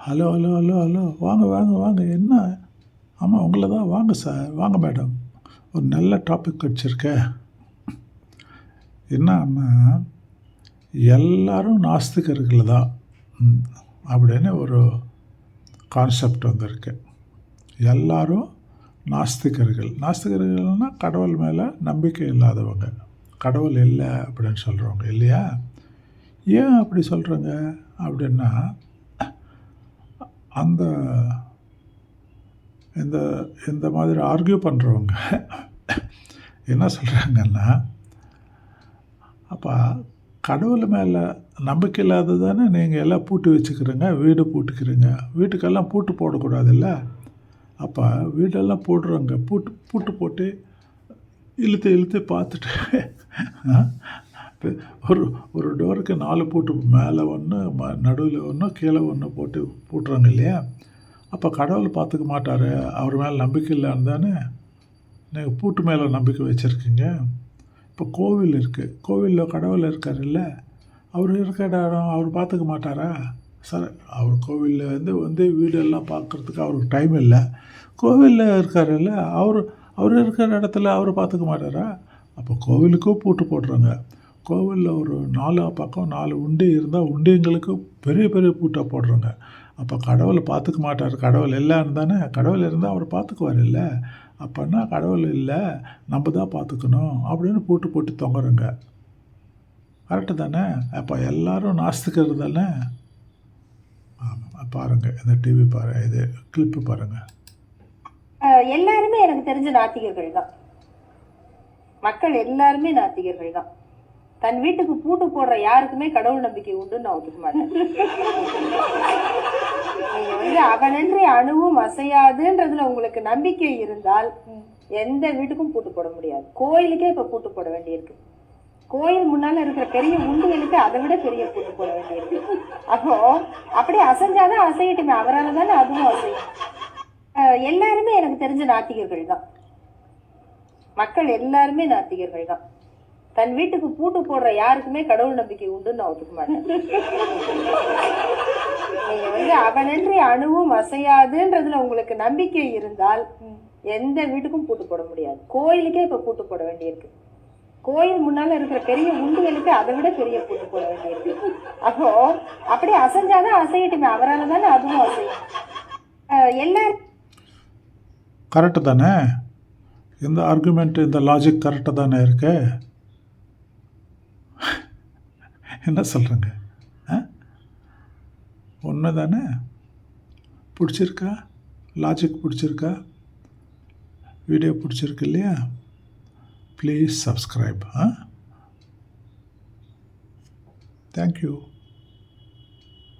Hello hello hello hello வாங்க வாங்க வாங்க என்ன? ஆமாம் உங்களை தான். வாங்க சார், வாங்க மேடம். ஒரு நல்ல டாபிக் வச்சுருக்கேன். என்னன்னா, எல்லாரும் நாஸ்திகர்கள் தான் அப்படின்னு ஒரு கான்செப்ட் வந்திருக்கு. எல்லாரும் நாஸ்திகர்கள். நாஸ்திகர்கள்னால் கடவுள் மேலே நம்பிக்கை இல்லாதவங்க, கடவுள் இல்லை அப்படின்னு சொல்கிறவங்க இல்லையா? ஏன் அப்படி சொல்கிறாங்க அப்படின்னா, அந்த இந்த இந்த மாதிரி ஆர்கியூ பண்ணுறவங்க என்ன சொல்கிறாங்கன்னா, அப்போ கடவுள் மேலே நம்பிக்கை இல்லாத தானே நீங்கள் எல்லாம் பூட்டி வச்சுக்கிறீங்க, வீடு பூட்டுக்கிறீங்க. வீட்டுக்கெல்லாம் பூட்டு போடக்கூடாதுல்ல? அப்போ வீடெல்லாம் போடுறவங்க பூட்டு போட்டு இழுத்து இழுத்து பார்த்துட்டு ஒரு ஒரு டோருக்கு 4 பூட்டு, மேலே ஒன்று, நடுவில் ஒன்று, கீழே ஒன்று போட்டு பூட்டுறாங்க இல்லையா? அப்போ கடவுள் பார்த்துக்க மாட்டார், அவர் மேலே நம்பிக்கை இல்லைன்னு தானே நீங்கள் பூட்டு மேலே நம்பிக்கை வச்சுருக்கீங்க. இப்போ கோவில் இருக்குது, கோவிலில் கடவுள் இருக்கார் இல்லை? அவர் இருக்கிற இடம் அவர் பார்த்துக்க மாட்டாரா? சார், அவர் கோவிலில் வந்து வீடெல்லாம் பார்க்குறதுக்கு அவருக்கு டைம் இல்லை. கோவிலில் இருக்கார் இல்லை, அவர் இருக்கிற இடத்துல அவர் பார்த்துக்க மாட்டாரா? அப்போ கோவிலுக்கும் பூட்டு போடுறாங்க. கோவிலில் ஒரு 4 பக்கம் 4 உண்டி இருந்தால் உண்டியங்களுக்கு பெரிய பெரிய பூட்டாக போடுறாங்க. அப்போ கடவுளை பார்த்துக்க மாட்டார், கடவுள் இல்லைன்னு தானே? கடவுள் இருந்தால் அவர் பார்த்துக்குவார் இல்லை? அப்போன்னா கடவுள் இல்லை, நம்ம தான் பார்த்துக்கணும் அப்படின்னு பூட்டு போட்டு தொங்குறோங்க. கரெக்டு தானே? அப்போ எல்லோரும் நாஸ்திகர் தானே? ஆமாம், பாருங்கள், இந்த டிவி பாருங்கள், இது கிளிப்பு பாருங்கள். எல்லாருமே எனக்கு தெரிஞ்ச நாத்திகர்கள் தான். மக்கள் எல்லாருமே நாத்திகர்கள் தான். தன் வீட்டுக்கு பூட்டு போடுற யாருக்குமே கடவுள் நம்பிக்கை உண்டுன்னு நான் ஒத்துக்க மாட்டேன். நீங்க வந்து அவனன்றி அணுவும் அசையாதுன்றதுல உங்களுக்கு நம்பிக்கை இருந்தால் எந்த வீட்டுக்கும் பூட்டு போட முடியாது. கோயிலுக்கே இப்ப பூட்டு போட வேண்டியிருக்கு. கோயில் முன்னால இருக்கிற பெரிய உண்டிகளுக்கு அதை விட பெரிய பூட்டு போட வேண்டியிருக்கு. அப்போ அப்படியே அசைஞ்சாதான் அசையட்டுமே, அவரால் தானே அதுவும் அசையும். எல்லாருமே எனக்கு தெரிஞ்ச நாத்திகர்கள் தான். மக்கள் எல்லாருமே நாத்திகர்கள் தான். தன் வீட்டுக்கு பூட்டு போடுற யாருக்குமே கடவுள் நம்பிக்கை உண்டுன்னு நான் ஒத்துக்க மாட்டேன். நீங்க வந்து அவனன்றி அணுவும் அசையாதுன்றதுல உங்களுக்கு நம்பிக்கை இருந்தால் எந்த வீட்டுக்கும் பூட்டு போட முடியாது. கோயிலுக்கே இப்ப பூட்டு போட வேண்டியிருக்கு. கோயில் முன்னால இருக்கிற பெரிய உண்டுகளுக்கு அதை விட பெரிய பூட்டு போட வேண்டியிருக்கு. அப்போ அப்படியே அசைஞ்சாதான் அசையட்டுமே, அவரால் தானே அதுவும் அசையும். எல்லாரும் கரெக்டு தானே? இந்த ஆர்குமெண்ட், இந்த லாஜிக் கரெக்டாக தானே இருக்கு? என்ன சொல்கிறேங்க? ஒன்று தானே? பிடிச்சிருக்கா? லாஜிக் பிடிச்சிருக்கா? வீடியோ பிடிச்சிருக்கு இல்லையா? Please subscribe. தேங்க்யூ.